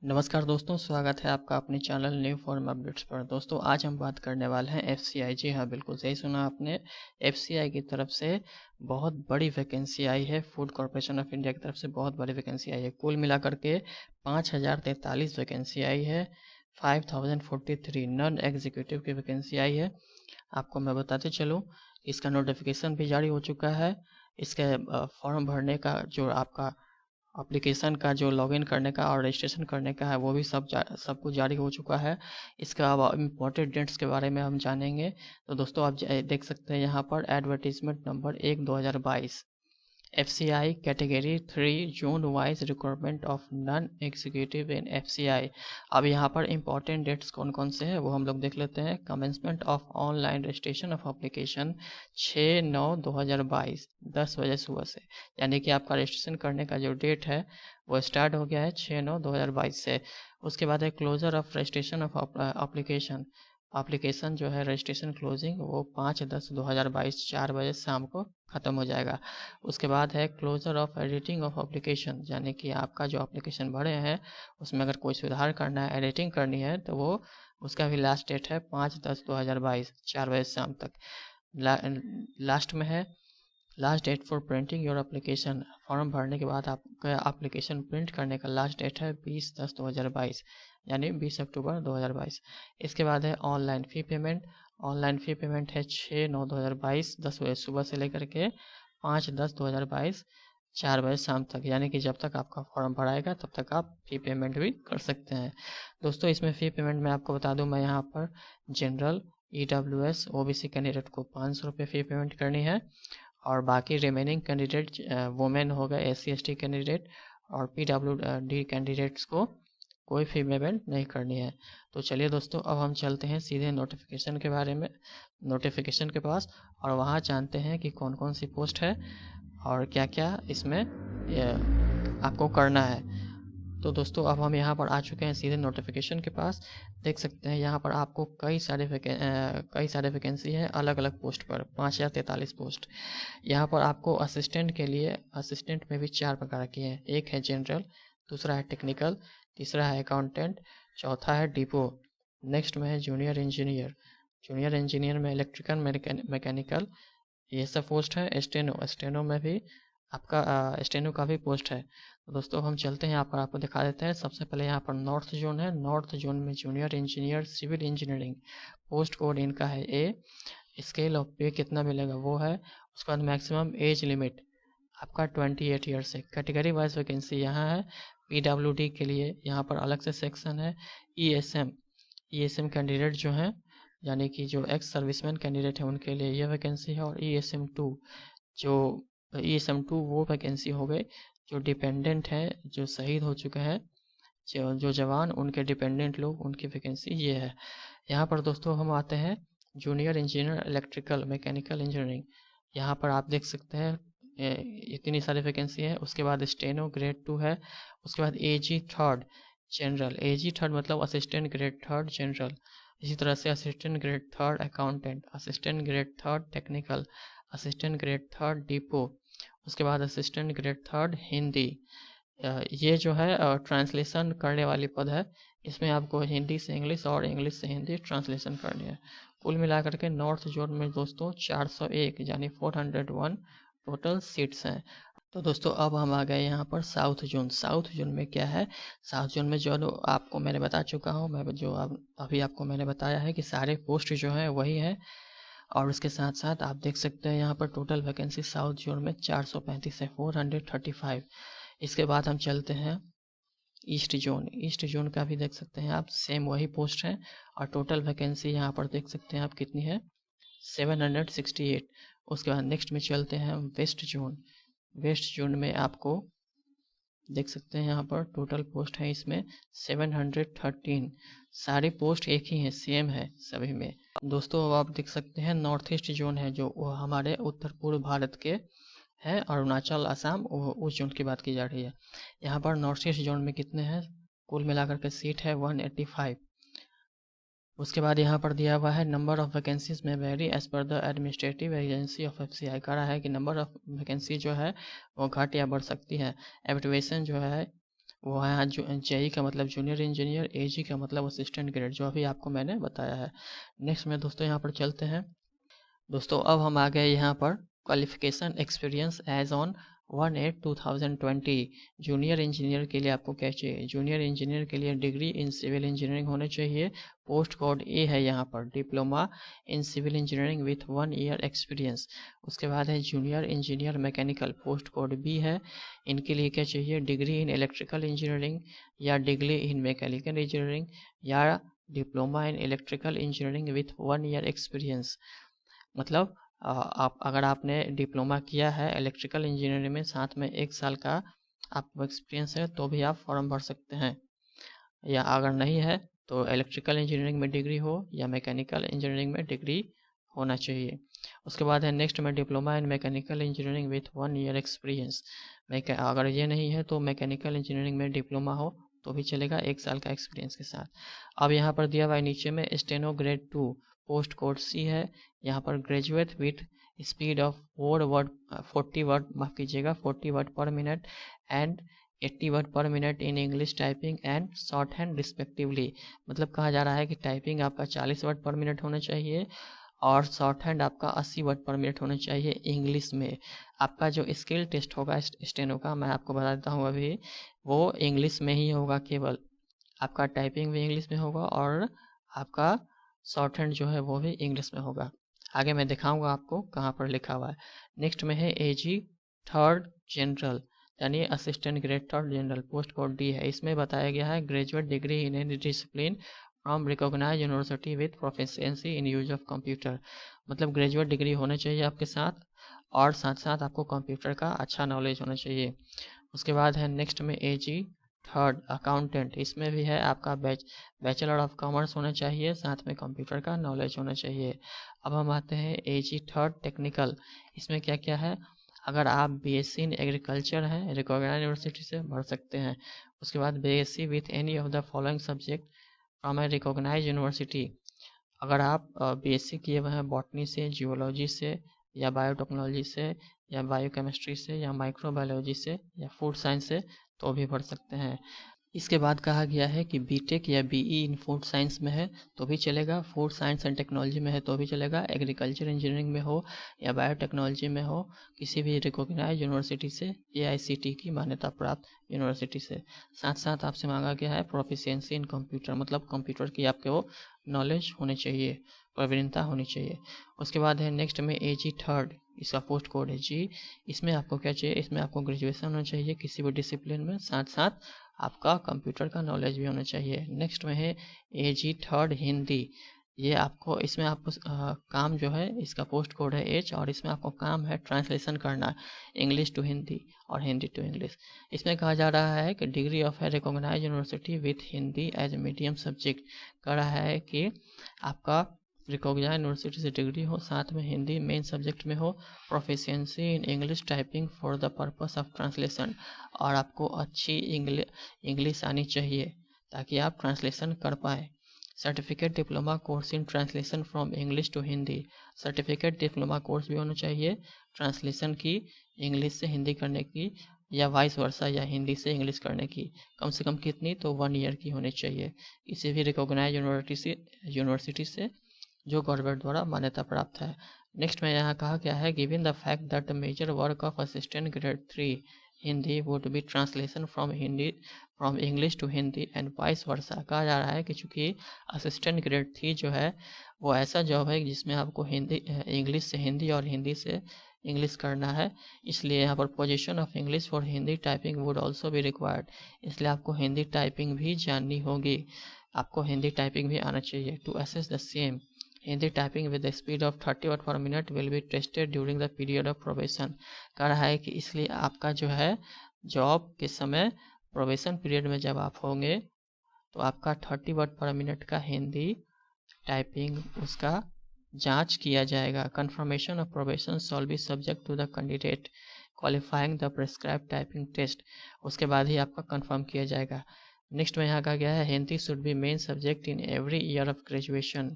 नमस्कार दोस्तों, स्वागत है आपका अपने चैनल न्यू फॉर्म अपडेट्स पर। दोस्तों आज हम बात करने वाले हैं एफसीआई। जी हाँ, बिल्कुल सही सुना आपने। एफसीआई की तरफ से बहुत बड़ी वैकेंसी आई है। फूड कॉरपोरेशन ऑफ इंडिया की तरफ से बहुत बड़ी वैकेंसी आई है। कुल मिलाकर के 5043 वैकेंसी आई है। 5043 नॉन एग्जीक्यूटिव की वैकेंसी आई है। आपको मैं बताते चलूँ, इसका नोटिफिकेशन भी जारी हो चुका है। इसके फॉर्म भरने का जो आपका एप्लीकेशन का जो लॉगिन करने का और रजिस्ट्रेशन करने का है वो भी सब कुछ जारी हो चुका है। इसके अलावा इम्पोर्टेंट डेट्स के बारे में हम जानेंगे। तो दोस्तों आप देख सकते हैं यहाँ पर advertisement number 1/2022 FCI category 3 zone wise requirement of non executive in FCI. अब यहाँ पर इंपॉर्टेंट डेट्स कौन कौन से हैं वो हम लोग देख लेते हैं। Commencement of online registration of application 6/9/2022 10 बजे सुबह से, यानी कि आपका रजिस्ट्रेशन करने का जो डेट है वो स्टार्ट हो गया है 6/9/2022 से। उसके बाद है closure of registration of application जो है रजिस्ट्रेशन क्लोजिंग वो 5/10/2022 4 बजे शाम को ख़त्म हो जाएगा। उसके बाद है closure of editing of application, यानी कि आपका जो एप्लीकेशन भरे हैं उसमें अगर कोई सुधार करना है, एडिटिंग करनी है, तो वो उसका भी लास्ट डेट है 5/10/2022 4 बजे शाम तक। लास्ट में है last date for printing your application. Form भरने के बाद आपका एप्लीकेशन प्रिंट करने का लास्ट डेट है 20/10/2022, यानी 20 अक्टूबर 2022। इसके बाद है ऑनलाइन फ़ी पेमेंट। ऑनलाइन फ़ी पेमेंट है 6/9/2022 10 बजे सुबह से लेकर के 5/10/2022 4 बजे शाम तक, यानी कि जब तक आपका फॉर्म भराएगा तब तक आप फ़ी पेमेंट भी कर सकते हैं। दोस्तों इसमें फ़ी पेमेंट मैं आपको बता दूं, मैं यहाँ पर जनरल EWS OBC कैंडिडेट को 500 रुपये फ़ी पेमेंट करनी है, और बाकी रिमेनिंग कैंडिडेट वुमेन हो गए, SC ST कैंडिडेट और PWD कैंडिडेट्स को कोई फ़ी पेमेंट नहीं करनी है। तो चलिए दोस्तों अब हम चलते हैं सीधे नोटिफिकेशन के बारे में, नोटिफिकेशन के पास, और वहाँ जानते हैं कि कौन कौन सी पोस्ट है और क्या क्या इसमें आपको करना है। तो दोस्तों अब हम यहाँ पर आ चुके हैं सीधे नोटिफिकेशन के पास। देख सकते हैं यहाँ पर आपको कई सारे वैकेंसी है अलग अलग पोस्ट पर, 5043 पोस्ट। यहाँ पर आपको असिस्टेंट के लिए, असिस्टेंट में भी 4 प्रकार की है। एक है जनरल, दूसरा है टेक्निकल, तीसरा है अकाउंटेंट, चौथा है डिपो। नेक्स्ट में है जूनियर इंजीनियर। जूनियर इंजीनियर में इलेक्ट्रिकल मैकेनिकल ये सब पोस्ट है। स्टेनो में भी आपका स्टेनो का भी पोस्ट है। तो दोस्तों हम चलते हैं यहाँ पर, आपको दिखा देते हैं। सबसे पहले यहाँ पर नॉर्थ जोन है। नॉर्थ जोन में junior engineer civil engineering, post code इनका है A। स्केल ऑफ पे कितना मिलेगा वो है। उसके बाद मैक्सिमम एज लिमिट आपका 28 ईयर्स है। कैटेगरी वाइज वैकेंसी यहाँ है। PWD के लिए यहाँ पर अलग से सेक्शन है। ESM कैंडिडेट जो हैं, यानी कि जो एक्स सर्विसमैन कैंडिडेट है उनके लिए ये वैकेंसी है। और ESM2 जो ESM2 वो वैकेंसी हो गई जो डिपेंडेंट हैं, जो शहीद हो चुके हैं, जो जवान, उनके डिपेंडेंट लोग, उनकी वैकेंसी ये है। यहाँ पर दोस्तों हम आते हैं junior engineer electrical mechanical engineering. यहाँ पर आप देख सकते हैं इतनी सारी वैकेंसी है। उसके बाद स्टेनो ग्रेड 2 है। उसके बाद AG third general, AG third मतलब असिस्टेंट ग्रेड थर्ड जनरल। इसी तरह से assistant grade third accountant, assistant grade third technical, assistant grade third depot. उसके बाद असिस्टेंट ग्रेड थर्ड हिंदी। ये जो है ट्रांसलेशन करने वाली पद है। इसमें आपको हिंदी से इंग्लिश और इंग्लिश से हिंदी ट्रांसलेशन करनी है। कुल मिलाकर के नॉर्थ जोन में दोस्तों 401 यानी 401 टोटल सीट्स हैं। तो दोस्तों अब हम आ गए यहाँ पर साउथ जोन। साउथ जोन में क्या है, साउथ जोन में जो आपको मैंने बता चुका हूँ, मैं जो अभी आपको मैंने बताया है कि सारे पोस्ट जो हैं वही है। और उसके साथ साथ आप देख सकते हैं यहाँ पर टोटल वैकेंसी साउथ जोन में 435 है, 435। इसके बाद हम चलते हैं ईस्ट जोन। ईस्ट जोन का भी देख सकते हैं आप, सेम वही पोस्ट है। और टोटल वैकेंसी यहाँ पर देख सकते हैं आप कितनी है, 768। उसके बाद नेक्स्ट में चलते हैं हम वेस्ट जोन। वेस्ट जोन में आपको देख सकते हैं यहाँ पर टोटल पोस्ट है इसमें 713। सारी पोस्ट एक ही है, सेम है सभी में। दोस्तों अब आप देख सकते हैं नॉर्थ ईस्ट जोन है जो वो हमारे उत्तर पूर्व भारत के है, अरुणाचल असम उस जोन की बात की जा रही है। यहाँ पर नॉर्थ ईस्ट जोन में कितने हैं, कुल मिलाकर के सीट है 185। उसके बाद यहाँ पर दिया हुआ है नंबर ऑफ़ वैकेंसीज में vary as per the administrative agency of FCI. कह रहा है कि नंबर ऑफ़ वैकेंसी जो है वो घट या बढ़ सकती है। एब्रिविएशन जो है वो है JE का मतलब जूनियर इंजीनियर, AG का मतलब असिस्टेंट ग्रेड, जो अभी आपको मैंने बताया है। नेक्स्ट में दोस्तों यहाँ पर चलते हैं। दोस्तों अब हम आ गए यहाँ पर qualification experience age on 1/8/2020। Junior engineer के लिए आपको क्या चाहिए? जूनियर इंजीनियर के लिए डिग्री इन सिविल इंजीनियरिंग होने चाहिए। पोस्ट कोड ए है यहाँ पर, diploma in civil engineering with 1 year experience. उसके बाद है junior engineer mechanical, post code B है। इनके लिए क्या चाहिए? डिग्री इन इलेक्ट्रिकल इंजीनियरिंग या डिग्री इन मैकेनिकल इंजीनियरिंग या diploma in electrical engineering with 1 year experience. मतलब आप अगर आपने डिप्लोमा किया है इलेक्ट्रिकल इंजीनियरिंग में, साथ में 1 साल का आपको एक्सपीरियंस है, तो भी आप फॉर्म भर सकते हैं। या अगर नहीं है तो इलेक्ट्रिकल इंजीनियरिंग में डिग्री हो या मैकेनिकल इंजीनियरिंग में डिग्री होना चाहिए। उसके बाद है नेक्स्ट में diploma in mechanical engineering with 1 year experience. अगर ये नहीं है तो मैकेनिकल इंजीनियरिंग में डिप्लोमा हो तो भी चलेगा 1 साल का एक्सपीरियंस के साथ। अब यहाँ पर दिया हुआ है नीचे में स्टेनो ग्रेड 2, पोस्ट कोड सी है। यहाँ पर graduate with speed of 40 word, माफ़ कीजिएगा 40 word per minute and 80 word per minute in English typing and short hand respectively. मतलब कहा जा रहा है कि टाइपिंग आपका 40 वर्ड पर मिनट होना चाहिए और शॉर्ट हैंड आपका 80 वर्ड पर मिनट होना चाहिए इंग्लिश में। आपका जो स्किल टेस्ट होगा स्टेनो का, मैं आपको बता देता हूँ अभी, वो इंग्लिश में ही होगा केवल। आपका टाइपिंग भी इंग्लिश में होगा और आपका शॉर्ट हैंड जो है वो भी इंग्लिश में होगा। आगे मैं दिखाऊंगा आपको कहाँ पर लिखा हुआ है। नेक्स्ट में है AG 3rd जनरल, यानी assistant grade 3rd general, post code D है। इसमें बताया गया है graduate degree in any discipline from recognise university with proficiency in use of computer. मतलब ग्रेजुएट डिग्री होना चाहिए आपके साथ और साथ साथ आपको कंप्यूटर का अच्छा नॉलेज होना चाहिए। उसके बाद है नेक्स्ट में AG 3rd अकाउंटेंट। इसमें भी है आपका बैचलर ऑफ कॉमर्स होना चाहिए, साथ में कंप्यूटर का नॉलेज होना चाहिए। अब हम आते हैं AG 3rd टेक्निकल। इसमें क्या क्या है? अगर आप BSc इन एग्रीकल्चर हैं, रिकॉग्नाइज यूनिवर्सिटी से भर सकते हैं। उसके बाद BSc with any of the following subject from a recognise university. अगर आप BSc किए हुए हैं बॉटनी से, जियोलॉजी से या बायोटेक्नोलॉजी से या बायोकेमिस्ट्री से या माइक्रोबायोलॉजी से या फूड साइंस से, तो भी भर सकते हैं। इसके बाद कहा गया है कि बीटेक या BE इन फूड साइंस में है तो भी चलेगा, फूड साइंस एंड टेक्नोलॉजी में है तो भी चलेगा, एग्रीकल्चर इंजीनियरिंग में हो या बायोटेक्नोलॉजी में हो, किसी भी रिकॉग्नाइज यूनिवर्सिटी से, AICTE की मान्यता प्राप्त यूनिवर्सिटी से। साथ साथ आपसे मांगा गया है प्रोफिशिएंसी इन कंप्यूटर, मतलब कंप्यूटर की आपके वो नॉलेज होनी चाहिए, प्रवीणता होनी चाहिए। उसके बाद है नेक्स्ट में AG 3rd, इसका पोस्ट कोड है G। इसमें आपको क्या चाहिए? इसमें आपको ग्रेजुएशन होना चाहिए किसी भी डिसिप्लिन में, साथ साथ आपका कंप्यूटर का नॉलेज भी होना चाहिए। नेक्स्ट में है AG 3rd हिंदी। ये आपको इसमें आपको काम जो है, इसका पोस्ट कोड है H और इसमें आपको काम है ट्रांसलेशन करना, इंग्लिश टू हिंदी और हिंदी टू इंग्लिश। इसमें कहा जा रहा है कि degree of a recognise university with Hindi as medium subject. कह रहा है कि आपका रिकॉग्नाइज यूनिवर्सिटी से डिग्री हो, साथ में हिंदी मेन सब्जेक्ट में हो, proficiency in English typing for the purpose of translation, और आपको अच्छी इंग्लिश आनी चाहिए ताकि आप ट्रांसलेशन कर पाए। Certificate diploma course in translation from English to Hindi. Certificate diploma course भी होना चाहिए ट्रांसलेशन की, इंग्लिश से हिंदी करने की या वाइस वर्सा, या हिंदी से इंग्लिश करने की। कम से कम कितनी? तो 1 ईयर की होनी चाहिए, किसी भी रिकॉग्नाइज यूनिवर्सिटी से जो गवर्नमेंट द्वारा मान्यता प्राप्त है। नेक्स्ट में यहाँ कहा गया है given the fact that the major work of assistant grade 3 Hindi would be translation from English to Hindi and vice versa. कहा जा रहा है कि चूँकि असिस्टेंट ग्रेड 3 जो है वो ऐसा जॉब है जिसमें आपको इंग्लिश से हिंदी और हिंदी से इंग्लिश करना है, इसलिए यहाँ पर position of English for Hindi typing would also be required. इसलिए आपको हिंदी टाइपिंग भी जाननी होगी, आपको हिंदी टाइपिंग भी आना चाहिए। To assess the same, Hindi typing with the speed of 30 word per minute will be tested during the period of probation. कह रहा है कि इसलिए आपका जो है जॉब के समय, प्रोबेशन पीरियड में जब आप होंगे तो आपका 30 वर्ड पर मिनट का हिंदी टाइपिंग उसका जांच किया जाएगा। Confirmation of probation shall be subject to the candidate qualifying the prescribe typing test. उसके बाद ही आपका कंफर्म किया जाएगा। नेक्स्ट में यहाँ कहा गया है Hindi should be main subject in every year of graduation.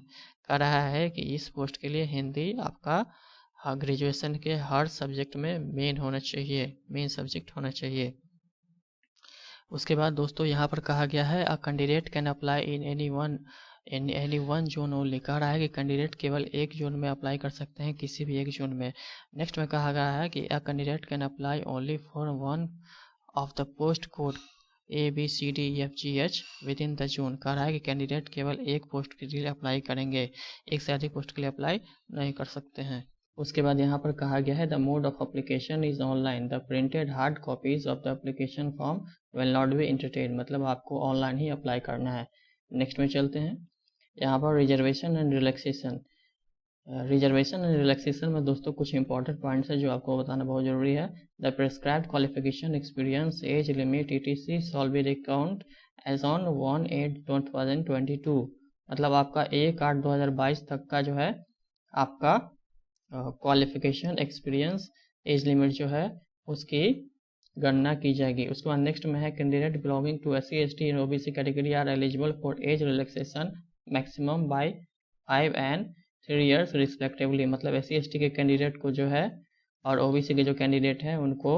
कह रहा है कि इस पोस्ट के लिए हिंदी आपका ग्रेजुएशन के हर सब्जेक्ट में मेन होना चाहिए, मेन सब्जेक्ट होना चाहिए। उसके बाद दोस्तों यहाँ पर कहा गया है a candidate can apply in any one zone only. कह रहा है कि कैंडिडेट केवल एक जोन में अप्लाई कर सकते हैं, किसी भी एक जोन में। नेक्स्ट में कहा गया है कि a candidate can apply only for one of the post code ABCDEFGH with in the zone. कह रहा है कि कैंडिडेट केवल एक पोस्ट के लिए अप्लाई करेंगे, एक से अधिक पोस्ट के लिए अप्लाई नहीं कर सकते हैं। उसके बाद यहाँ पर कहा गया है the mode of application is online, the printed hard copies of the application form will not be entertain. मतलब आपको ऑनलाइन ही अप्लाई करना है। नेक्स्ट में चलते हैं। यहाँ पर reservation and relaxation. Reservation and relaxation में दोस्तों कुछ इंपॉर्टेंट पॉइंट्स है जो आपको बताना बहुत जरूरी है। The prescribed qualification, experience, age limit etc shall be recount as on 1/8/2022। मतलब आपका 1/8/2022 तक का जो है आपका क्वालिफिकेशन, एक्सपीरियंस, एज लिमिट जो है उसकी गणना की जाएगी। उसके बाद नेक्स्ट में है candidate belonging to SC ST and OBC category are eligible for age relaxation maximum by 5 and 3 years respectively. मतलब SC ST के कैंडिडेट को जो है और OBC के जो कैंडिडेट हैं उनको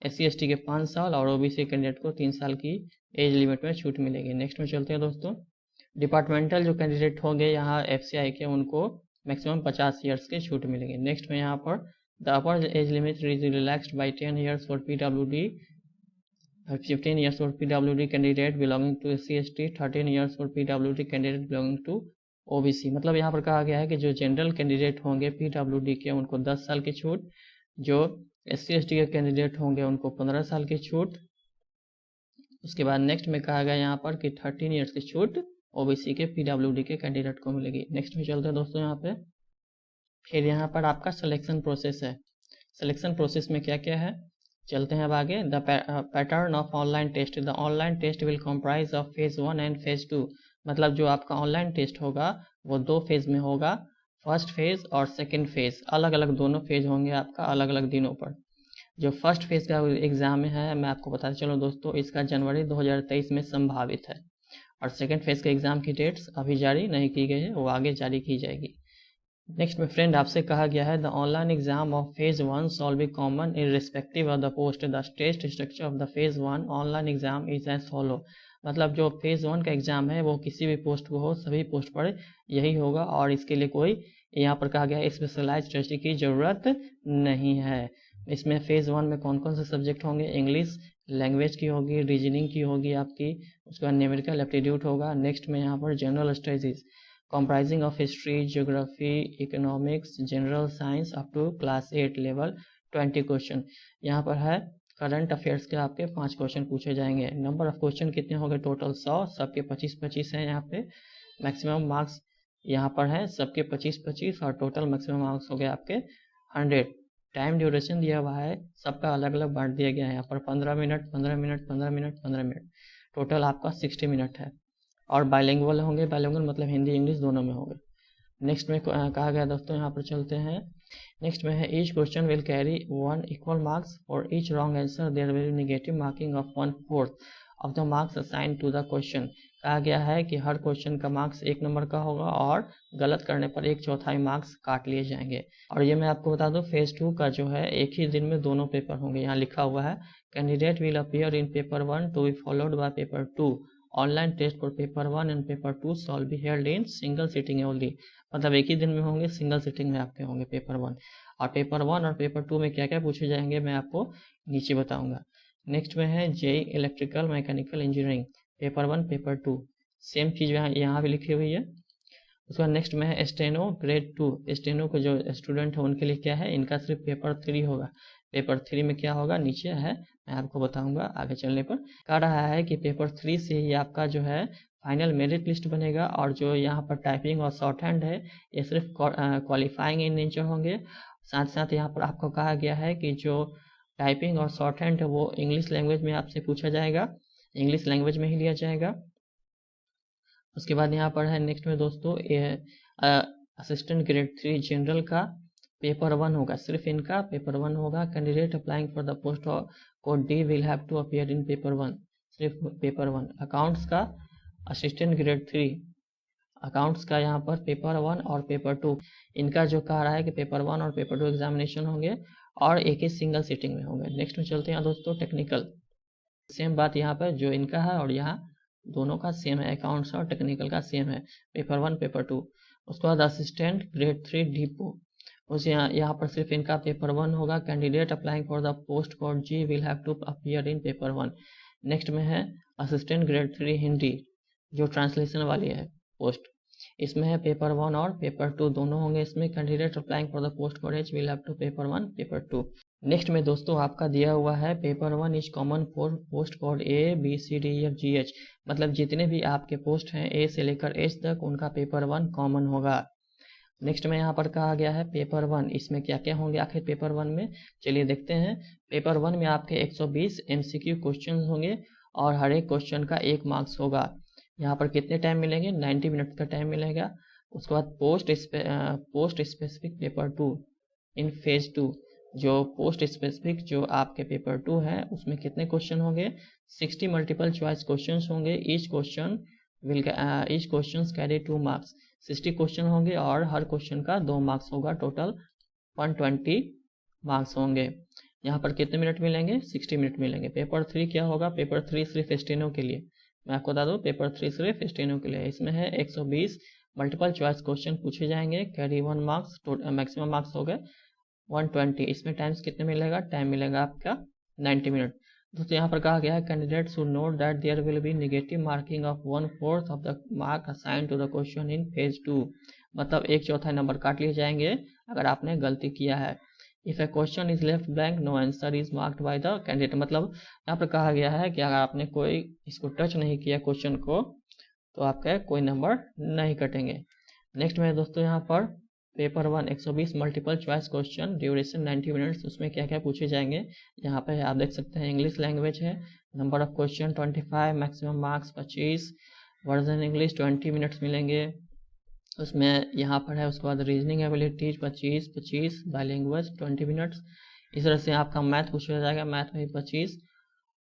SC ST के 5 साल और OBC के कैंडिडेट को 3 साल की एज लिमिट में छूट मिलेगी। नेक्स्ट में चलते हैं दोस्तों। डिपार्टमेंटल जो कैंडिडेट होंगे यहाँ FCI के, उनको मैक्सिमम 50 ईयर्स की छूट मिलेगी। नेक्स्ट में यहाँ पर the upper age limit is relaxed by 10 years for PWD, 15 years for PWD candidate belonging to SC ST, 13 years for PWD candidate belonging to OBC। मतलब यहाँ पर कहा गया है कि जो जनरल कैंडिडेट होंगे PWD के उनको 10 साल की छूट, जो SC ST के कैंडिडेट होंगे उनको 15 साल की छूट। उसके बाद नेक्स्ट में कहा गया यहाँ पर कि 13 ईयर्स की छूट OBC के PWD के कैंडिडेट को मिलेगी। नेक्स्ट में चलते हैं दोस्तों यहाँ पे। फिर यहाँ पर आपका सिलेक्शन प्रोसेस है। सिलेक्शन प्रोसेस में क्या क्या है, चलते हैं अब आगे। The pattern of online test, the online test will comprise of phase 1 and phase 2। मतलब जो आपका ऑनलाइन टेस्ट होगा वो 2 फेज में होगा, फर्स्ट फेज और सेकेंड फेज। अलग अलग दोनों फेज होंगे आपका अलग अलग दिनों पर। जो फर्स्ट फेज का एग्जाम है मैं आपको बताते चलो दोस्तों, इसका जनवरी 2023 में संभावित है। और सेकेंड फेज के एग्जाम की डेट्स अभी जारी नहीं की गई है, वो आगे जारी की जाएगी। नेक्स्ट में फ्रेंड आपसे कहा गया है the online exam of phase 1 shall be common in respective of the post, the test structure of the phase 1 online exam is as follow. मतलब जो फेज 1 का एग्जाम है वो किसी भी पोस्ट को हो, सभी पोस्ट पर यही होगा और इसके लिए कोई यहाँ पर कहा गया है स्पेशलाइज स्टडी की जरूरत नहीं है। इसमें फेज 1 में कौन कौन से सब्जेक्ट होंगे, इंग्लिश लैंग्वेज की होगी, रीजनिंग की होगी आपकी, उसके बाद न्यूमेरिकल एप्टीट्यूड होगा। नेक्स्ट में यहाँ पर general studies comprising of history, geography, economics, general science up to class 8 level 20 question. यहाँ पर है करंट अफेयर्स के आपके 5 क्वेश्चन पूछे जाएंगे। नंबर ऑफ क्वेश्चन कितने होंगे, टोटल 100, सबके 25-25 हैं यहाँ पे। मैक्सिमम मार्क्स यहाँ पर है सबके 25-25 और टोटल मैक्सिमम मार्क्स हो गए आपके 100। टाइम ड्यूरेशन दिया हुआ है, सबका अलग अलग बांट दिया गया है यहाँ पर 15 minute 15 minute 15 minute 15 minute, total आपका 60 मिनट है। और बाइलिंगुअल होंगे, बाइलिंगुअल मतलब हिंदी इंग्लिश दोनों में होंगे। नेक्स्ट में कहा गया दोस्तों यहाँ पर चलते हैं। नेक्स्ट में है each question will carry 1 equal marks for each wrong answer there will be negative marking of 1/4 of the marks assign to the question. कहा गया है कि हर क्वेश्चन का मार्क्स 1 नंबर का होगा और गलत करने पर 1/4 मार्क्स काट लिए जाएंगे। और ये मैं आपको बता दूं फेज 2 का जो है एक ही दिन में दोनों पेपर होंगे। यहाँ लिखा हुआ है candidate will appear in paper 1 to be followed by paper 2। Online test for paper 1 and paper 2 shall be held in single sitting only. मतलब एक ही दिन में होंगे, सिंगल सिटिंग में आपके होंगे पेपर 1। और पेपर 1 और पेपर 2 में क्या क्या पूछे जाएंगे मैं आपको नीचे बताऊंगा। नेक्स्ट में है JEE electrical mechanical engineering paper 1 paper 2, same चीज़ यहाँ भी लिखी हुई है। उसके बाद नेक्स्ट में है स्टेनो ग्रेड 2। स्टेनो के जो स्टूडेंट है उनके लिए क्या है, इनका सिर्फ पेपर 3 होगा। पेपर 3 में क्या होगा नीचे है, मैं आपको बताऊंगा आगे चलने पर। कह रहा है कि पेपर 3 से ही आपका जो है फाइनल मेरिट लिस्ट बनेगा। और जो यहाँ पर टाइपिंग और शॉर्ट हैंड है ये सिर्फ क्वालिफाइंग इन नेचर होंगे। साथ साथ यहाँ पर आपको कहा गया है कि जो टाइपिंग और शॉर्ट हैंड है वो इंग्लिश लैंग्वेज में आपसे पूछा जाएगा, इंग्लिश लैंग्वेज में ही लिया जाएगा। उसके बाद यहाँ पर है नेक्स्ट में दोस्तों असिस्टेंट ग्रेड 3 जनरल का पेपर 1 होगा, सिर्फ इनका पेपर 1 होगा। Candidate applying for the post code D will have to appear in paper 1, सिर्फ पेपर 1। अकाउंट्स का असिस्टेंट ग्रेड 3, अकाउंट्स का यहाँ पर पेपर 1 और पेपर 2, इनका जो कह रहा है कि पेपर 1 और पेपर 2 एग्जामिनेशन होंगे और एक ही सिंगल सिटिंग में होंगे। नेक्स्ट में चलते हैं दोस्तों टेक्निकल। सेम बात यहाँ पर जो इनका है और यहाँ दोनों का सेम है, अकाउंट्स और टेक्निकल का सेम है, पेपर 1 पेपर 2। उसके बाद असिस्टेंट ग्रेड 3 डिपो, उस यहाँ पर सिर्फ इनका पेपर 1 होगा। Candidate applying for the post code G will have to appear in paper 1। Next में है असिस्टेंट ग्रेड 3 हिंदी, जो ट्रांसलेशन वाली है पोस्ट, इसमें है पेपर 1 और पेपर 2 दोनों होंगे इसमें। Candidate applying for the post code H will have to paper 1 paper 2। Next में दोस्तों आपका दिया हुआ है paper 1 is common for post code A B C D F G H, मतलब जितने भी आपके पोस्ट हैं ए से लेकर एच तक उनका पेपर 1 कॉमन होगा। नेक्स्ट में यहाँ पर कहा गया है पेपर 1, इसमें क्या क्या होंगे आखिर पेपर 1 में, चलिए देखते हैं। पेपर 1 में आपके 120 MCQ क्वेश्चन होंगे और हर एक क्वेश्चन का 1 मार्क्स होगा। यहाँ पर कितने टाइम मिलेंगे, 90 मिनट का टाइम मिलेगा। उसके बाद पोस्ट स्पेसिफिक पेपर 2 इन फेज 2, जो पोस्ट स्पेसिफिक जो आपके पेपर 2 है उसमें कितने क्वेश्चन होंगे, 60 मल्टीपल चॉइस क्वेश्चन होंगे। Each question carry 2 marks, 60 question होंगे और हर क्वेश्चन का 2 मार्क्स होगा, टोटल 120 मार्क्स होंगे। यहाँ पर कितने मिनट मिलेंगे, 60 मिनट मिलेंगे। पेपर 3 क्या होगा, पेपर 3 सिर्फ स्टेनो के लिए, मैं आपको बता दूँ पेपर 3 सिर्फ स्टेनो के लिए। इसमें है 120 मल्टीपल चॉइस क्वेश्चन पूछे जाएंगे, कैरी 1 मार्क्स, मैक्सिमम मार्क्स हो गए 120। इसमें टाइम्स कितने मिलेगा, टाइम मिलेगा आपका 90 मिनट। दोस्तों यहाँ पर कहा गया है candidate should note that there will be negative marking of 1/4 of the mark assign to the question in phase 2, मतलब 1/4 नंबर काट लिए जाएंगे अगर आपने गलती किया है। If a question is left blank no answer is marked by the candidate, मतलब यहाँ पर कहा गया है कि अगर आपने कोई इसको टच नहीं किया क्वेश्चन को तो आपका कोई नंबर नहीं कटेंगे। नेक्स्ट में दोस्तों यहाँ पर paper 1 120 multiple choice question, duration 90 minutes, उसमें क्या क्या पूछे जाएंगे यहाँ पे आप देख सकते हैं। इंग्लिश लैंग्वेज है, number of question 25, maximum marks 25, version English 20 minutes मिलेंगे उसमें यहाँ पर है। उसके बाद रीजनिंग एबिलिटीज 25, बाइलैंग्वेज 20 मिनट्स। इस तरह से आपका मैथ पूछा जाएगा, मैथ में 25,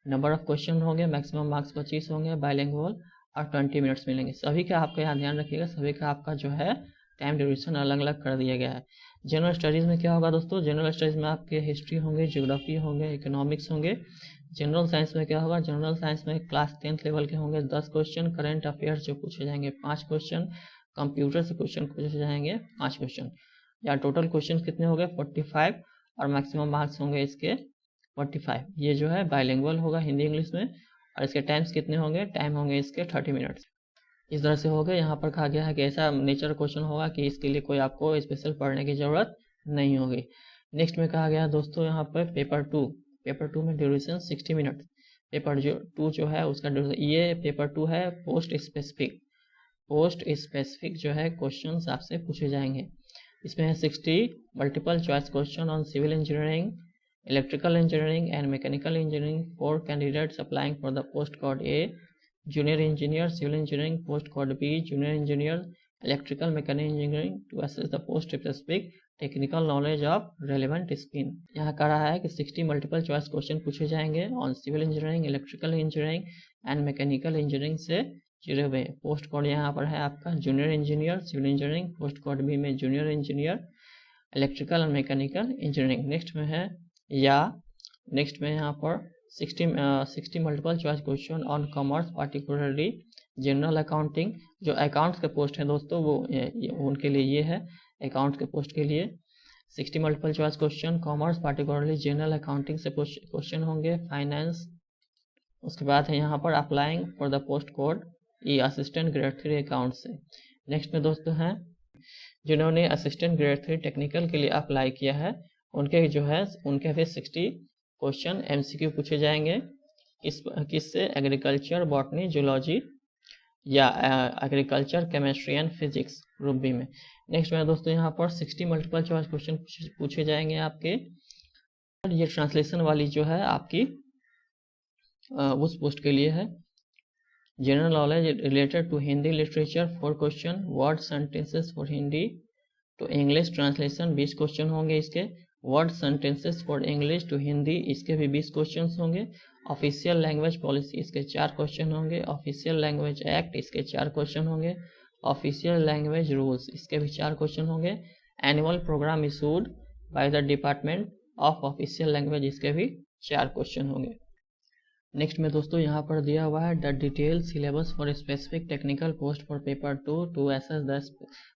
नंबर ऑफ क्वेश्चन होंगे, मैक्सिमम मार्क्स 25 होंगे, बाइलैंग्वेज और 20 मिनट्स मिलेंगे। सभी का आपका यहाँ ध्यान रखिएगा, सभी का आपका जो है टाइम ड्यूरेशन अलग अलग कर दिया गया है। जनरल स्टडीज़ में क्या होगा दोस्तों, जनरल स्टडीज़ में आपके हिस्ट्री होंगे, ज्योग्राफी होंगे, इकोनॉमिक्स होंगे। जनरल साइंस में क्या होगा, जनरल साइंस में क्लास 10th लेवल के होंगे 10 क्वेश्चन, करंट अफेयर्स जो पूछे जाएंगे 5 क्वेश्चन, कंप्यूटर से क्वेश्चन पूछे जाएंगे 5 क्वेश्चन। या टोटल क्वेश्चन कितने हो गए 45 और मैक्सिमम मार्क्स होंगे इसके 45। ये जो है बाइलिंगुअल होगा हिंदी इंग्लिश में, और इसके टाइम्स कितने होंगे, टाइम होंगे इसके 30 मिनट्स। इस तरह से हो गए। यहाँ पर कहा गया है कि ऐसा नेचर क्वेश्चन होगा कि इसके लिए कोई आपको स्पेशल पढ़ने की ज़रूरत नहीं होगी। नेक्स्ट में कहा गया है दोस्तों यहाँ पर पेपर 2 में ड्यूरेशन 60 मिनट। पेपर 2 जो है उसका ड्यूरेशन, ये पेपर 2 है पोस्ट स्पेसिफिक जो है क्वेश्चन आपसे पूछे जाएंगे। इसमें है 60 multiple choice question on civil engineering, electrical engineering and mechanical engineering for candidates applying for the post code A, junior engineer civil engineering, post code B junior engineer electrical mechanical engineering to assess the post specific technical knowledge of relevant skill. यहाँ कह रहा है कि 60 multiple choice question पूछे जाएंगे on civil engineering, electrical engineering and mechanical engineering से जुड़े हुए। पोस्ट कोड यहाँ पर है आपका junior engineer civil engineering, post code B में junior engineer electrical and mechanical engineering. Next में यहाँ पर 60 multiple choice question on commerce particularly general accounting. जो अकाउंट्स के पोस्ट हैं दोस्तों वो उनके लिए ये है, अकाउंट्स के पोस्ट के लिए 60 multiple choice question commerce particularly general accounting से क्वेश्चन होंगे, फाइनेंस। उसके बाद है यहाँ पर applying for the post code ये असिस्टेंट ग्रेड 3 अकाउंट से। नेक्स्ट में दोस्तों हैं जिन्होंने असिस्टेंट ग्रेड 3 टेक्निकल के लिए अप्लाई किया है, उनके भी 60 क्वेश्चन MCQ पूछे जाएंगे। किससे, एग्रीकल्चर, बॉटनी, जूलॉजी या agriculture, chemistry and physics group B में। नेक्स्ट में दोस्तों यहाँ पर 60 मल्टीपल चॉइस क्वेश्चन पूछे जाएंगे आपके। ये ट्रांसलेशन वाली जो है आपकी उस पोस्ट के लिए है। General knowledge related to Hindi literature 4 question, word sentences for Hindi to English translation 20 question होंगे इसके। Word sentences for English to Hindi इसके भी 20 क्वेश्चन होंगे। ऑफिशियल लैंग्वेज पॉलिसी इसके 4 क्वेश्चन होंगे। ऑफिशियल लैंग्वेज एक्ट इसके 4 क्वेश्चन होंगे। ऑफिशियल लैंग्वेज रूल्स इसके भी 4 क्वेश्चन होंगे। Annual programme issued by the department of official language इसके भी 4 क्वेश्चन होंगे। नेक्स्ट में दोस्तों यहाँ पर दिया हुआ है the detail syllabus for specific technical post for paper 2 to assess the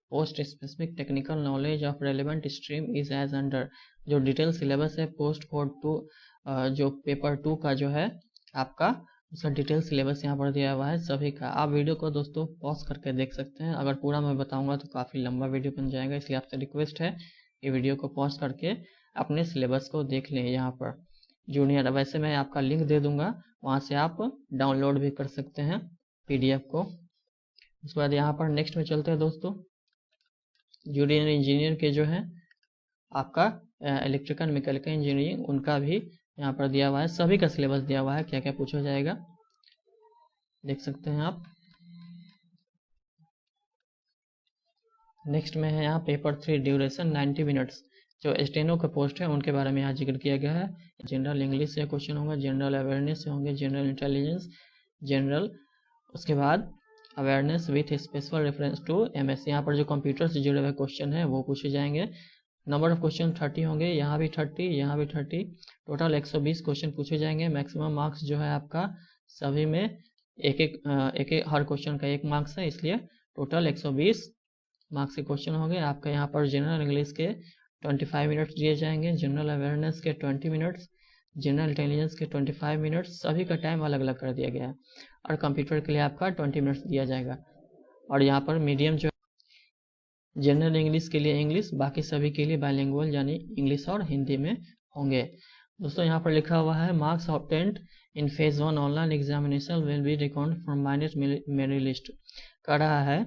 post specific technical knowledge of relevant stream is as under. जो डिटेल सिलेबस है पोस्ट फॉर 2 जो पेपर 2 का जो है आपका उसका डिटेल सिलेबस यहाँ पर दिया हुआ है सभी का। आप वीडियो को दोस्तों पॉज करके देख सकते हैं, अगर पूरा मैं बताऊंगा तो काफ़ी लंबा वीडियो बन जाएगा, इसलिए आपसे रिक्वेस्ट है कि वीडियो को पॉज करके अपने सिलेबस को देख लें। यहाँ पर जूनियर वैसे मैं आपका लिंक दे दूंगा, वहाँ से आप डाउनलोड भी कर सकते हैं PDF को। उसके बाद यहाँ पर नेक्स्ट में चलते हैं दोस्तों, जूनियर इंजीनियर के जो है आपका इलेक्ट्रिकल मैकेनिकल इंजीनियरिंग उनका भी यहाँ पर दिया हुआ है, सभी का सिलेबस दिया हुआ है, क्या क्या पूछा जाएगा देख सकते हैं आप। नेक्स्ट में है यहाँ पेपर 3 ड्यूरेशन 90 मिनट्स। जो स्टेनो का पोस्ट है उनके बारे में यहाँ जिक्र किया गया है। जनरल इंग्लिश से क्वेश्चन होगा, जनरल अवेयरनेस से होंगे, जनरल इंटेलिजेंस, जनरल, उसके बाद awareness with special reference to MS। यहाँ पर जो कंप्यूटर से जुड़े हुए क्वेश्चन है वो पूछे जाएंगे। नंबर ऑफ क्वेश्चन 30 होंगे, यहाँ भी 30, यहाँ भी 30, टोटल 120 क्वेश्चन पूछे जाएंगे। मैक्सिमम मार्क्स जो है आपका सभी में एक एक हर क्वेश्चन का 1 मार्क्स है, इसलिए टोटल 120 मार्क्स के क्वेश्चन होंगे। आपका यहाँ पर जनरल इंग्लिश के 25 मिनट्स दिए जाएंगे, जनरल अवेयरनेस के 20 मिनट्स, जनरल इंटेलिजेंस के 25 मिनट्स, सभी का टाइम अलग अलग कर दिया गया है। और कंप्यूटर के लिए आपका 20 मिनट्स दिया जाएगा। और यहाँ पर मीडियम जो जनरल इंग्लिश के लिए इंग्लिश, बाकी सभी के लिए बाइलिंगुअल यानी इंग्लिश और हिंदी में होंगे। दोस्तों यहाँ पर लिखा हुआ है marks obtained in phase 1 online examination will be record from minus merit list. कह रहा है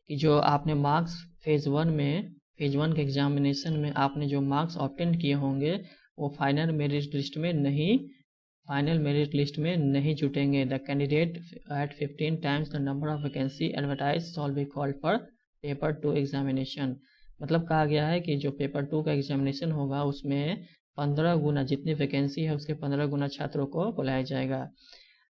कि जो आपने मार्क्स फेज 1 के एग्जामिनेशन में आपने जो मार्क्स ऑब्टेन किए होंगे वो फाइनल मेरिट लिस्ट में नहीं जुटेंगे। The candidate at 15 times the number of vacancy advertise shall be called for paper 2 examination. मतलब कहा गया है कि जो पेपर 2 का एग्जामिनेशन होगा उसमें 15 गुना जितनी वैकेंसी है उसके 15 गुना छात्रों को बुलाया जाएगा।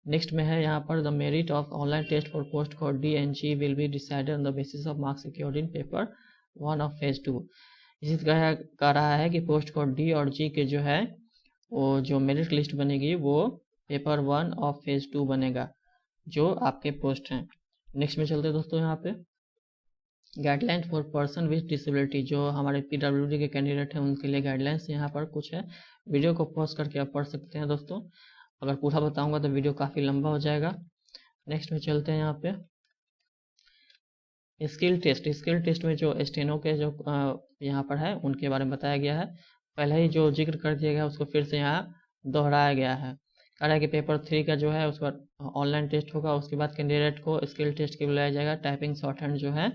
नेक्स्ट में है यहाँ पर the merit of online test for post code D and G will be decided on the basis of marks secured in paper 1 of phase 2। इसी तरह कह रहा है कि पोस्ट कोड D और G के जो है वो जो मेरिट लिस्ट बनेगी वो पेपर 1 ऑफ फेज 2 बनेगा जो आपके पोस्ट हैं। नेक्स्ट में चलते हैं दोस्तों यहाँ पे guideline for person with disability. जो हमारे PWD के कैंडिडेट हैं उनके लिए गाइडलाइंस यहाँ पर कुछ है, वीडियो को पॉज करके आप पढ़ सकते हैं दोस्तों, अगर पूरा बताऊंगा तो वीडियो काफ़ी लंबा हो जाएगा। नेक्स्ट में चलते हैं यहाँ पे स्किल टेस्ट में जो स्टेनो के जो यहाँ पर है उनके बारे में बताया गया है, पहले ही जो जिक्र कर दिया गया उसको फिर से यहाँ दोहराया गया है। कह रहा है कि पेपर 3 का जो है उसका ऑनलाइन टेस्ट होगा, उसके बाद कैंडिडेट को स्किल टेस्ट के लिए बुलाया जाएगा। टाइपिंग शॉर्ट हैंड जो है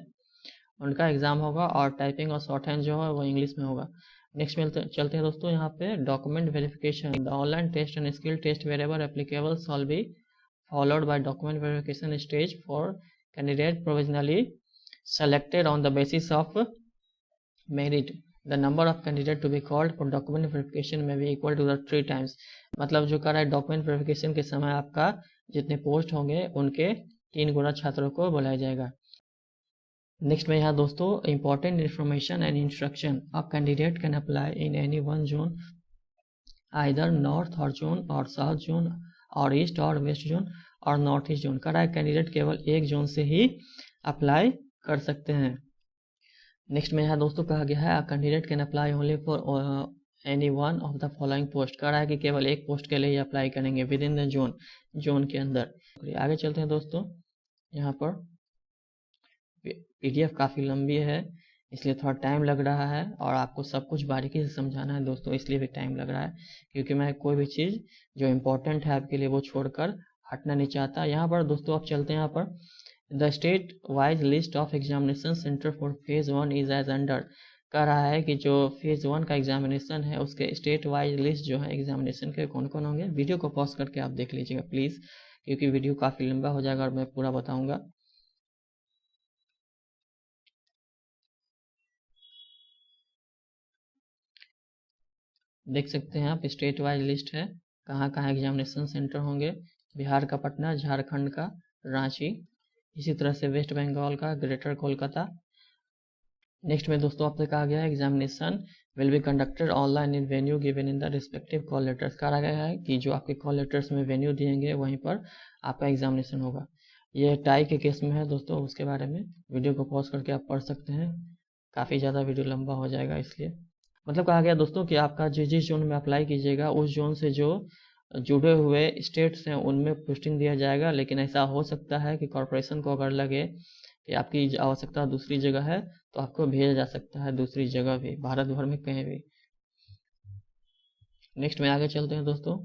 उनका एग्जाम होगा और टाइपिंग और शॉर्ट हैंड जो है वो इंग्लिश में होगा। नेक्स्ट में चलते हैं दोस्तों यहाँ पे document verification. The online test and skill test wherever applicable shall be followed by document verification stage for candidate provisionally selected on the basis of merit. The number of candidate to be called for document verification may be equal to the 3 times। मतलब जो कर रहा है document verification के समय आपका जितने post होंगे उनके 3 गुना छात्रों को बुलाया जाएगा। नेक्स्ट में यहाँ दोस्तों important information and instruction. A candidate can apply in any one zone either north और जोन और साउथ जोन और ईस्ट और वेस्ट जोन और नॉर्थ ईस्ट जोन। कर रहा है कैंडिडेट केवल एक जोन से ही अप्लाई कर सकते हैं। नेक्स्ट में यहाँ दोस्तों कहा गया है candidate can apply only for any one of the following post. कह रहा है कि केवल एक पोस्ट के लिए ही अप्लाई करेंगे विद इन द जोन के अंदर। आगे चलते हैं दोस्तों, यहाँ पर PDF काफ़ी लंबी है इसलिए थोड़ा टाइम लग रहा है और आपको सब कुछ बारीकी से समझाना है दोस्तों, इसलिए भी टाइम लग रहा है क्योंकि मैं कोई भी चीज़ जो इम्पोर्टेंट है आपके लिए वो छोड़कर हटना नहीं चाहता। यहाँ पर दोस्तों आप चलते हैं यहाँ पर the state wise list of examination centre for phase 1 is as under. कह रहा है कि जो फेज 1 का एग्जामिनेशन है उसके स्टेट वाइज लिस्ट जो है एग्जामिनेशन के कौन कौन होंगे। वीडियो को पॉज करके आप देख लीजिएगा प्लीज़, क्योंकि वीडियो काफ़ी लंबा हो जाएगा और मैं पूरा बताऊंगा। देख सकते हैं आप स्टेट वाइज लिस्ट है कहाँ कहाँ एग्जामिनेशन सेंटर होंगे। बिहार का पटना, झारखंड का रांची, इसी तरह से वेस्ट बंगाल का ग्रेटर कोलकाता, नेक्स्ट में दोस्तों आपसे कहा गया है examination will be conducted online in venue given in the respective call letters. कहा गया है कि जो आपके कॉल लेटर्स में वेन्यू दिएंगे वहीं पर आपका एग्जामिनेशन होगा। ये टाई के केस में है दोस्तों, उसके बारे में वीडियो को पॉज करके आप पढ़ सकते हैं, काफ़ी ज़्यादा वीडियो लंबा हो जाएगा इसलिए। मतलब कहा गया दोस्तों कि आपका जिस जोन में अप्लाई कीजिएगा उस जोन से जो जुड़े हुए स्टेट्स हैं उनमें पोस्टिंग दिया जाएगा, लेकिन ऐसा हो सकता है कि कॉरपोरेशन को अगर लगे कि आपकी आवश्यकता दूसरी जगह है तो आपको भेजा जा सकता है दूसरी जगह भी, भारत भर में कहीं भी। नेक्स्ट में आगे चलते हैं दोस्तों।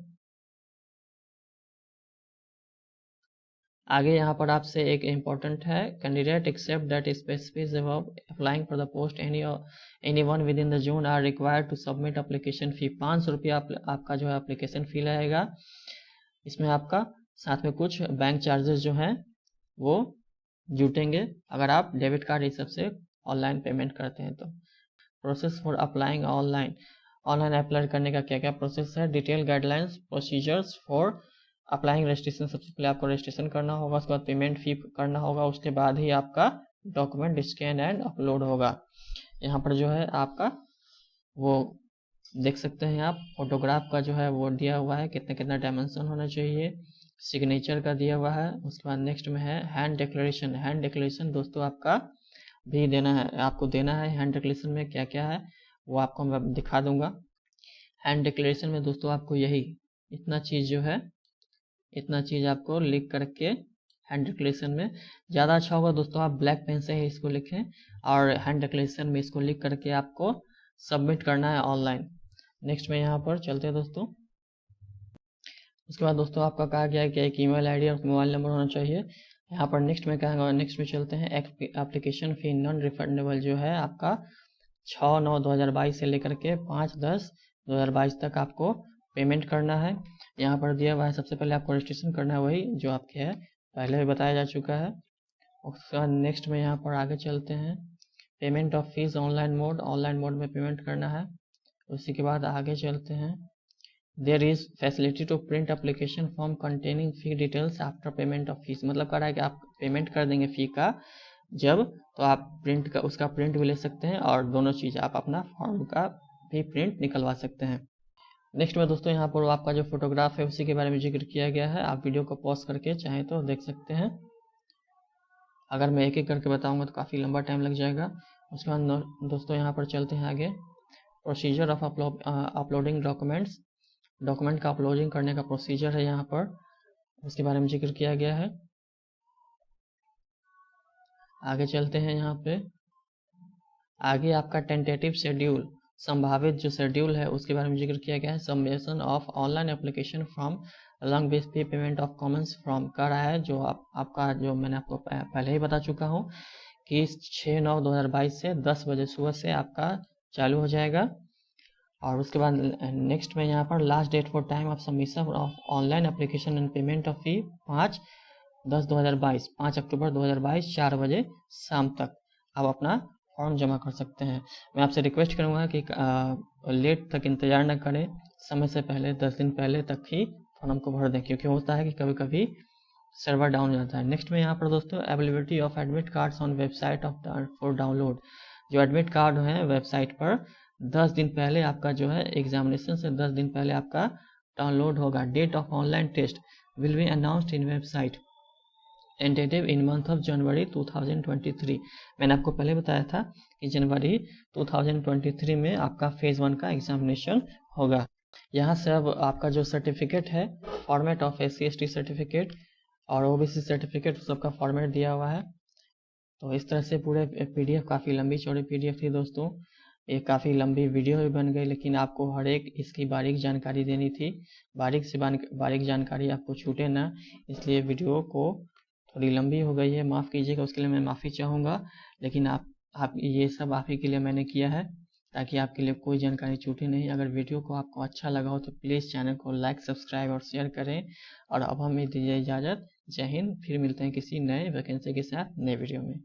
आगे यहाँ पर आपसे एक इम्पोर्टेंट है, candidate except that specifies above applying for the post any one within the zone are required to submit application fee. 500 रुपया आपका जो है एप्लीकेशन फी लगेगा। इसमें आपका साथ में कुछ बैंक चार्जेस जो हैं वो जुटेंगे अगर आप डेबिट कार्ड इस सबसे ऑनलाइन पेमेंट करते हैं तो। Process for applying online apply करने का क्या क्या प्रोसेस है, detail guidelines procedures for applying registration. सबसे पहले आपको रजिस्ट्रेशन करना होगा, उसके बाद पेमेंट फी करना होगा, उसके बाद ही आपका डॉक्यूमेंट स्कैन एंड अपलोड होगा। यहाँ पर जो है आपका वो देख सकते हैं आप, फोटोग्राफ का जो है वो दिया हुआ है, कितना कितना डायमेंशन होना चाहिए, सिग्नेचर का दिया हुआ है। उसके बाद नेक्स्ट में है हैंड डिक्लेरेशन। हैंड डिक्लेरेशन दोस्तों आपका भी देना है, आपको देना है। हैंड डिक्लेरेशन में क्या क्या है वो आपको मैं दिखा दूंगा। हैंड डिक्लेरेशन में दोस्तों आपको यही इतना चीज़ जो है, इतना चीज़ आपको लिख करके हैंड डिक्लेरेशन में ज़्यादा अच्छा होगा दोस्तों आप ब्लैक पेन से ही इसको लिखें और हैंड डिक्लेरेशन में इसको लिख करके आपको सबमिट करना है ऑनलाइन। नेक्स्ट में यहाँ पर चलते हैं दोस्तों। उसके बाद दोस्तों आपका कहा गया है कि एक ईमेल आईडी और मोबाइल नंबर होना चाहिए। यहाँ पर नेक्स्ट में कहा, नेक्स्ट में चलते हैं। एप्लीकेशन फी नॉन रिफंडेबल जो है आपका 6/9/2022 से लेकर के 5/10/2022 तक आपको पेमेंट करना है। यहाँ पर दिया हुआ है, सबसे पहले आपको रजिस्ट्रेशन करना है, वही जो आपके है पहले भी बताया जा चुका है। उसके बाद नेक्स्ट में यहाँ पर आगे चलते हैं। Payment of fees online mode में पेमेंट करना है। उसी के बाद आगे चलते हैं। There is facility to print application form containing fee details after payment of fees. मतलब कह रहा है कि आप पेमेंट कर देंगे फी का जब, तो आप प्रिंट का उसका प्रिंट भी ले सकते हैं और दोनों चीज़ आप अपना फॉर्म का भी प्रिंट निकलवा सकते हैं। नेक्स्ट में दोस्तों यहाँ पर आपका जो फोटोग्राफ है उसी के बारे में जिक्र किया गया है। आप वीडियो को पॉज करके चाहें तो देख सकते हैं। अगर मैं एक एक करके बताऊंगा तो काफ़ी लंबा टाइम लग जाएगा। उसके बाद दोस्तों यहाँ पर चलते हैं आगे। प्रोसीजर ऑफ अपलोडिंग डॉक्यूमेंट का अपलोडिंग करने का प्रोसीजर है यहाँ पर, उसके बारे में जिक्र किया गया है। आगे चलते हैं यहाँ पे। आगे आपका टेंटेटिव शेड्यूल, संभावित जो शेड्यूल है उसके बारे में जिक्र किया गया है। Submission of online application form along with fee payment of Commons from कर रहा है, जो आपका जो मैंने आपको पहले ही बता चुका हूँ कि 6/9/2022 से 10 बजे सुबह से आपका चालू हो जाएगा। और उसके बाद नेक्स्ट में यहाँ पर last date for time of submission of online application and payment of fee 5/10/2022, 5 अक्टूबर 2022 4 बजे शाम तक आप अपना फॉर्म जमा कर सकते हैं। मैं आपसे रिक्वेस्ट करूँगा कि लेट तक इंतज़ार न करें, समय से पहले 10 दिन पहले तक ही फॉर्म को भर दें, क्योंकि होता है कि कभी कभी सर्वर डाउन हो जाता है। नेक्स्ट में यहाँ पर दोस्तों availability of admit cards on website of for download. जो एडमिट कार्ड हैं वेबसाइट पर 10 दिन पहले आपका जो है एग्जामिनेशन से 10 दिन पहले आपका डाउनलोड होगा। Date of online test will be announced in website tentative in month of January 2023। मैंने आपको पहले बताया था कि जनवरी 2023 में आपका फेज़ 1 का एग्जामिनेशन होगा। यहाँ से अब आपका जो सर्टिफिकेट है, फॉर्मेट ऑफ SC/ST सर्टिफिकेट और OBC सर्टिफिकेट, सबका फॉर्मेट दिया हुआ है। तो इस तरह से पूरे PDF, काफ़ी लंबी चौड़ी PDF थी दोस्तों, ये काफ़ी लंबी वीडियो भी बन गई, लेकिन आपको हर एक इसकी बारीक जानकारी देनी थी। बारीक से बारीक जानकारी आपको छूटे ना, इसलिए वीडियो को थोड़ी लंबी हो गई है, माफ़ कीजिएगा, उसके लिए मैं माफ़ी चाहूँगा। लेकिन आप ये सब आप ही के लिए मैंने किया है ताकि आपके लिए कोई जानकारी छूटे नहीं। अगर वीडियो को आपको अच्छा लगा हो तो प्लीज़ चैनल को लाइक, सब्सक्राइब और शेयर करें। और अब हमें दीजिए इजाज़त। जय हिंद। फिर मिलते हैं किसी नए वैकेंसी के साथ नए वीडियो में।